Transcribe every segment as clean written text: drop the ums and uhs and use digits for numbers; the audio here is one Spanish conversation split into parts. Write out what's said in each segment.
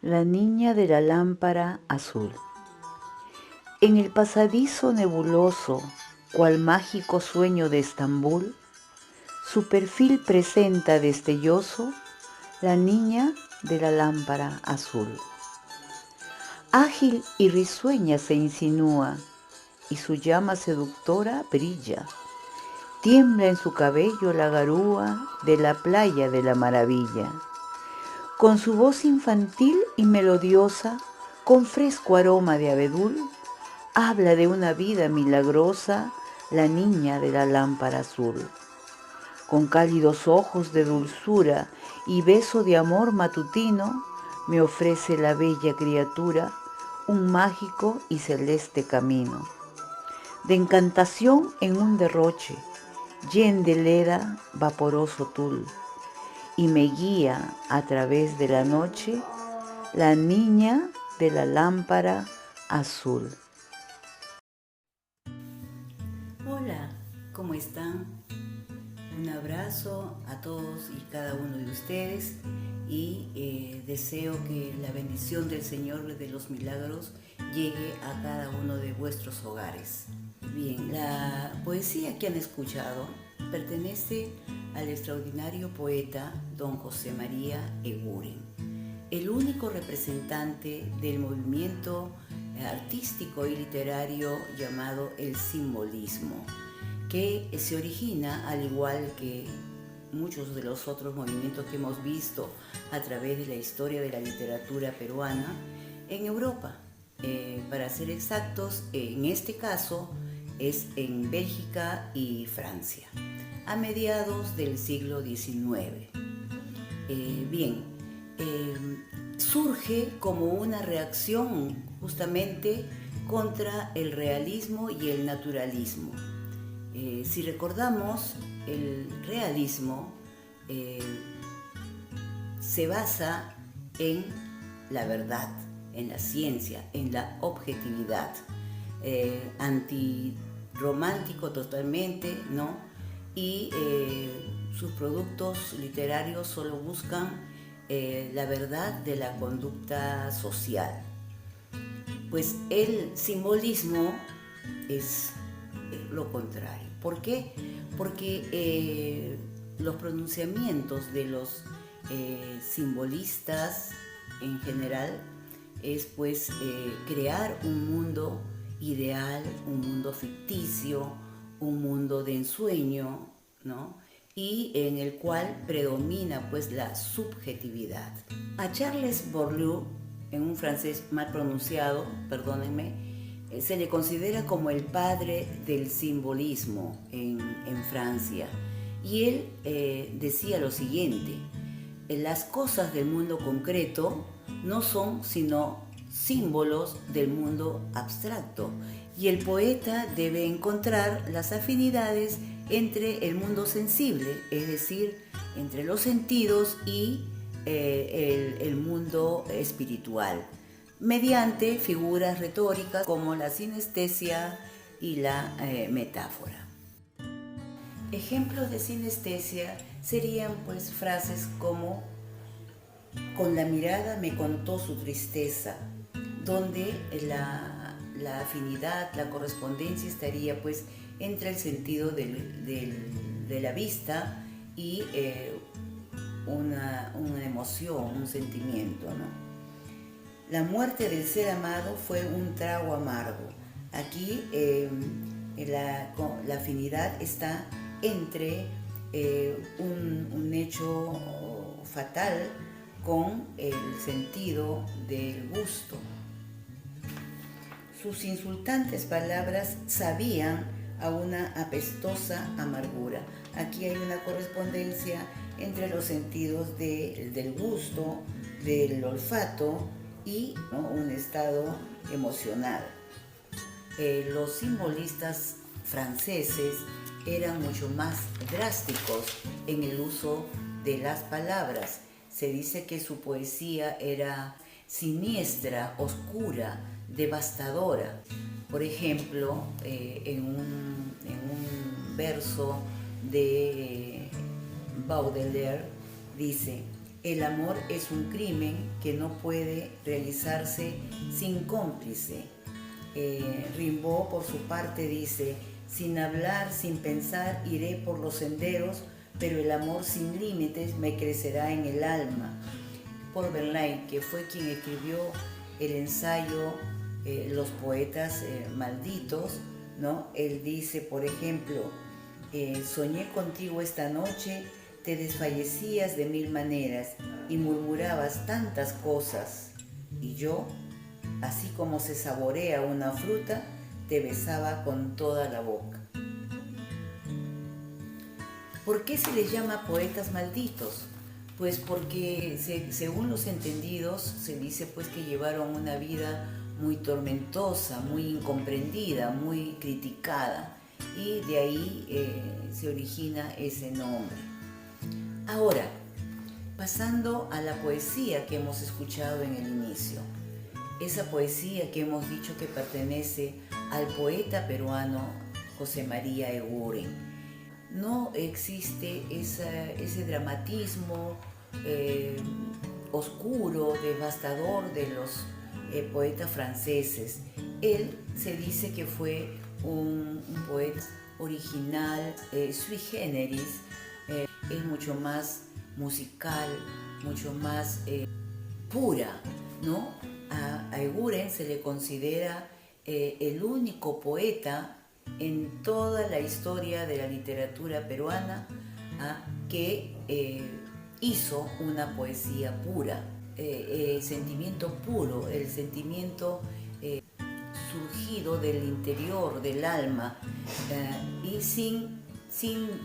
La niña de la lámpara azul. En el pasadizo nebuloso, cual mágico sueño de Estambul, su perfil presenta destelloso la niña de la lámpara azul. Ágil y risueña se insinúa, y su llama seductora brilla. Tiembla en su cabello la garúa de la playa de la maravilla. Con su voz infantil y melodiosa, con fresco aroma de abedul, habla de una vida milagrosa la niña de la lámpara azul. Con cálidos ojos de dulzura y beso de amor matutino, me ofrece la bella criatura un mágico y celeste camino. De encantación en un derroche, llen de leda vaporoso tul, y me guía a través de la noche la niña de la lámpara azul. Hola, ¿cómo están? Un abrazo a todos y cada uno de ustedes y deseo que la bendición del Señor de los Milagros llegue a cada uno de vuestros hogares. Bien, la poesía que han escuchado pertenece al extraordinario poeta don José María Eguren, el único representante del movimiento artístico y literario llamado el simbolismo, que se origina, al igual que muchos de los otros movimientos que hemos visto a través de la historia de la literatura peruana, en Europa. Para ser exactos, en este caso es en Bélgica y Francia, a mediados del siglo XIX. Surge como una reacción justamente contra el realismo y el naturalismo. Si recordamos, el realismo se basa en la verdad, en la ciencia, en la objetividad, antirromántico totalmente, ¿no? Y sus productos literarios solo buscan la verdad de la conducta social. Pues el simbolismo es lo contrario. ¿Por qué? Porque los pronunciamientos de los simbolistas en general es pues crear un mundo ideal, un mundo ficticio, un mundo de ensueño, ¿no? Y en el cual predomina pues la subjetividad. A Charles Bourdieu, en un francés mal pronunciado, perdónenme, se le considera como el padre del simbolismo en Francia. Y él decía lo siguiente: las cosas del mundo concreto no son sino símbolos del mundo abstracto, y el poeta debe encontrar las afinidades entre el mundo sensible, es decir, entre los sentidos y el mundo espiritual, mediante figuras retóricas como la sinestesia y la metáfora. Ejemplos de sinestesia serían pues frases como: con la mirada me contó su tristeza, donde la afinidad, la correspondencia estaría pues entre el sentido de la vista y una emoción, un sentimiento, ¿no? La muerte del ser amado fue un trago amargo. Aquí la afinidad está entre un hecho fatal con el sentido del gusto. Sus insultantes palabras sabían a una apestosa amargura. Aquí hay una correspondencia entre los sentidos del gusto, del olfato y, ¿no?, un estado emocional. Los simbolistas franceses eran mucho más drásticos en el uso de las palabras. Se dice que su poesía era siniestra, oscura, devastadora. Por ejemplo, en un verso de Baudelaire dice: El amor es un crimen que no puede realizarse sin cómplice. Rimbaud, por su parte, dice: sin hablar, sin pensar, iré por los senderos, pero el amor sin límites me crecerá en el alma. Paul Verlaine, que fue quien escribió el ensayo Los poetas malditos, ¿no? Él dice, por ejemplo, soñé contigo esta noche, te desfallecías de mil maneras y murmurabas tantas cosas, y yo, así como se saborea una fruta, te besaba con toda la boca. ¿Por qué se les llama poetas malditos? Pues porque según los entendidos se dice pues que llevaron una vida muy tormentosa, muy incomprendida, muy criticada, y de ahí se origina ese nombre. Ahora, pasando a la poesía que hemos escuchado en el inicio, esa poesía que hemos dicho que pertenece al poeta peruano José María Eguren. No existe ese dramatismo oscuro, devastador de los poetas franceses. Él se dice que fue un poeta original, sui generis, es mucho más musical, mucho más pura, ¿no? A Eguren se le considera el único poeta en toda la historia de la literatura peruana que hizo una poesía pura, el sentimiento puro, el sentimiento surgido del interior, del alma, y sin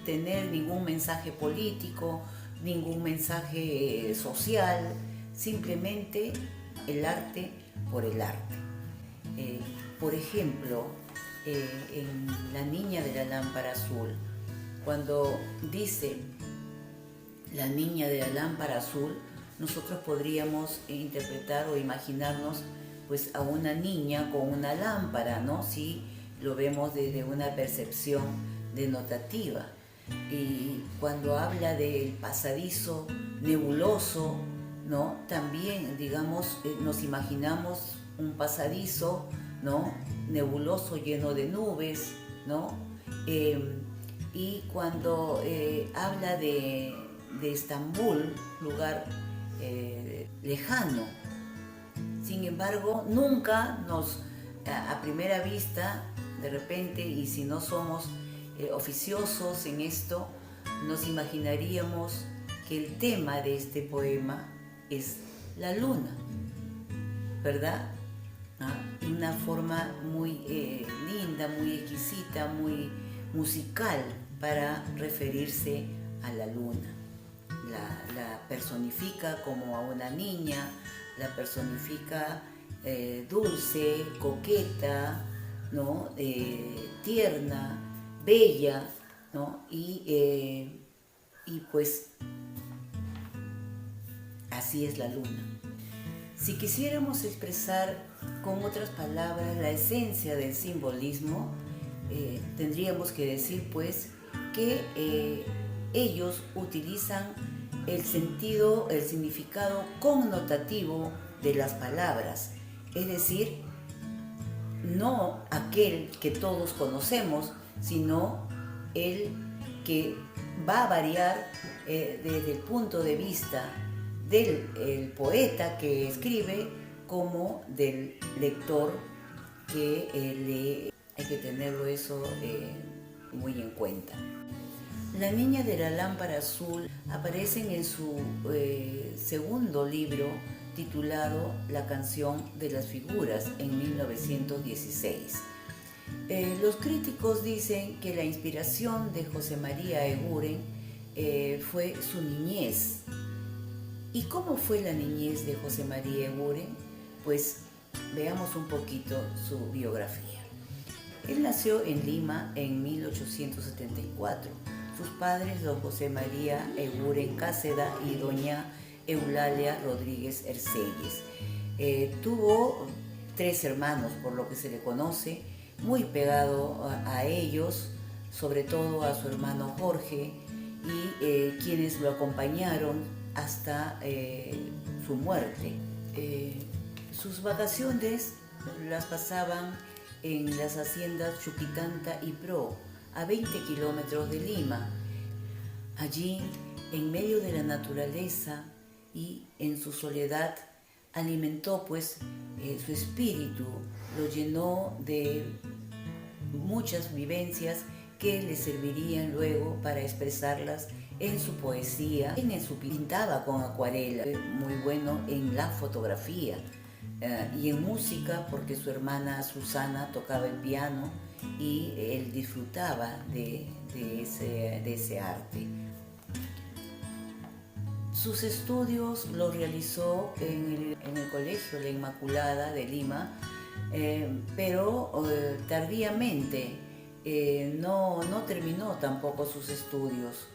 tener ningún mensaje político, ningún mensaje social, simplemente el arte por el arte. Por ejemplo, en La niña de la lámpara azul, cuando dice la niña de la lámpara azul, nosotros podríamos interpretar o imaginarnos pues a una niña con una lámpara, ¿no? Si lo vemos desde una percepción denotativa. Y cuando habla del pasadizo nebuloso, ¿no? También, digamos, nos imaginamos un pasadizo, ¿no? Nebuloso, lleno de nubes, ¿no? Y cuando habla de Estambul, lugar lejano, sin embargo, nunca a primera vista, de repente, y si no somos oficiosos en esto, nos imaginaríamos que el tema de este poema es la luna, ¿verdad? Una forma muy linda, muy exquisita, muy musical para referirse a la luna. La personifica como a una niña, la personifica dulce, coqueta, ¿no? Tierna, bella, ¿no? Y pues así es la luna. Si quisiéramos expresar con otras palabras la esencia del simbolismo, tendríamos que decir pues que ellos utilizan el significado connotativo de las palabras, es decir, no aquel que todos conocemos, sino el que va a variar desde el punto de vista del poeta que escribe como del lector que lee. Hay que tenerlo eso muy en cuenta. La niña de la lámpara azul aparece en su segundo libro titulado La canción de las figuras en 1916. Los críticos dicen que la inspiración de José María Eguren fue su niñez. ¿Y cómo fue la niñez de José María Eguren? Pues veamos un poquito su biografía. Él nació en Lima en 1874. Sus padres, don José María Eguren Cáceda y doña Eulalia Rodríguez Ercelles. Tuvo 3 hermanos, por lo que se le conoce, muy pegado a ellos, sobre todo a su hermano Jorge, y quienes lo acompañaron hasta su muerte. Sus vacaciones las pasaban en las haciendas Chuquitanta y Pro, a 20 kilómetros de Lima. Allí, en medio de la naturaleza y en su soledad, alimentó pues su espíritu, lo llenó de muchas vivencias que le servirían luego para expresarlas en su poesía, en su pintaba con acuarela, muy bueno en la fotografía y en música porque su hermana Susana tocaba el piano y él disfrutaba de ese arte. Sus estudios los realizó en el Colegio La Inmaculada de Lima, pero tardíamente no terminó tampoco sus estudios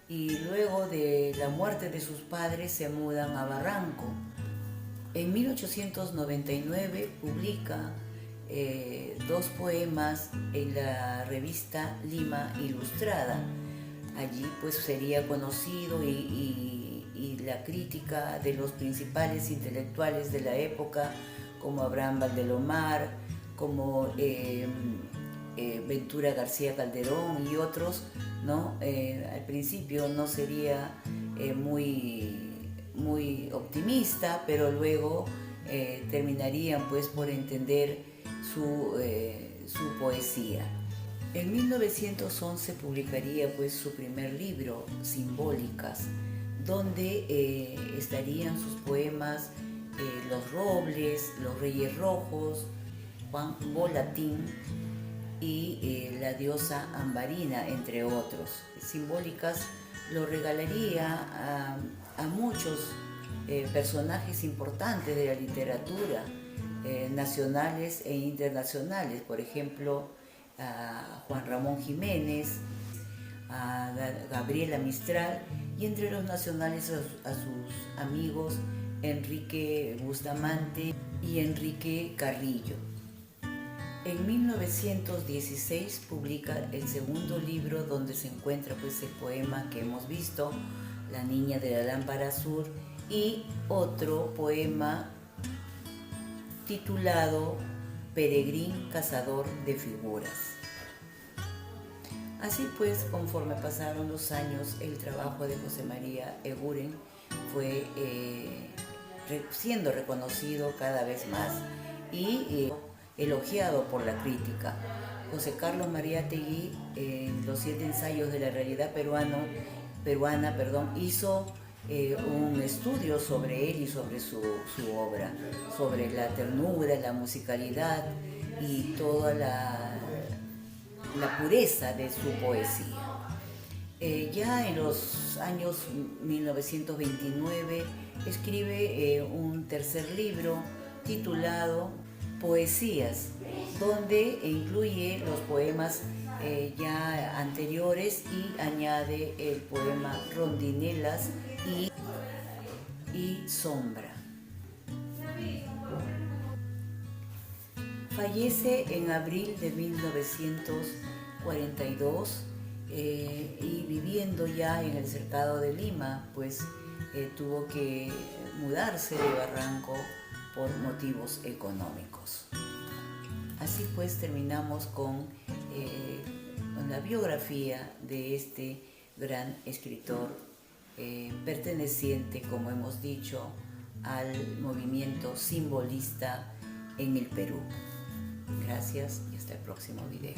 y luego de la muerte de sus padres se mudan a Barranco. En 1899 publica 2 poemas en la revista Lima Ilustrada. Allí pues sería conocido y la crítica de los principales intelectuales de la época, como Abraham Valdelomar, como Ventura García Calderón y otros, ¿no? Al principio no sería muy optimista, pero luego terminarían pues por entender su poesía. En 1911 publicaría pues su primer libro, Simbólicas, donde estarían sus poemas Los Robles, Los Reyes Rojos, Juan Volatín y La Diosa Ambarina, entre otros. Simbólicas lo regalaría a muchos personajes importantes de la literatura, nacionales e internacionales, por ejemplo, a Juan Ramón Jiménez, a Gabriela Mistral y entre los nacionales a sus amigos Enrique Bustamante y Enrique Carrillo. En 1916 publica el segundo libro donde se encuentra pues el poema que hemos visto, La Niña de la Lámpara Azul, y otro poema titulado Peregrín Cazador de Figuras. Así pues, conforme pasaron los años, el trabajo de José María Eguren fue siendo reconocido cada vez más y elogiado por la crítica. José Carlos Mariátegui, en los 7 ensayos de la realidad peruana, hizo un estudio sobre él y sobre su obra, sobre la ternura, la musicalidad y toda la pureza de su poesía. Ya en los años 1929 escribe un tercer libro titulado Poesías, donde incluye los poemas ya anteriores y añade el poema Rondinelas y Sombra. Fallece en abril de 1942 y viviendo ya en el Cercado de Lima, pues tuvo que mudarse de Barranco por motivos económicos. Así pues terminamos con la biografía de este gran escritor perteneciente, como hemos dicho, al movimiento simbolista en el Perú. Gracias y hasta el próximo video.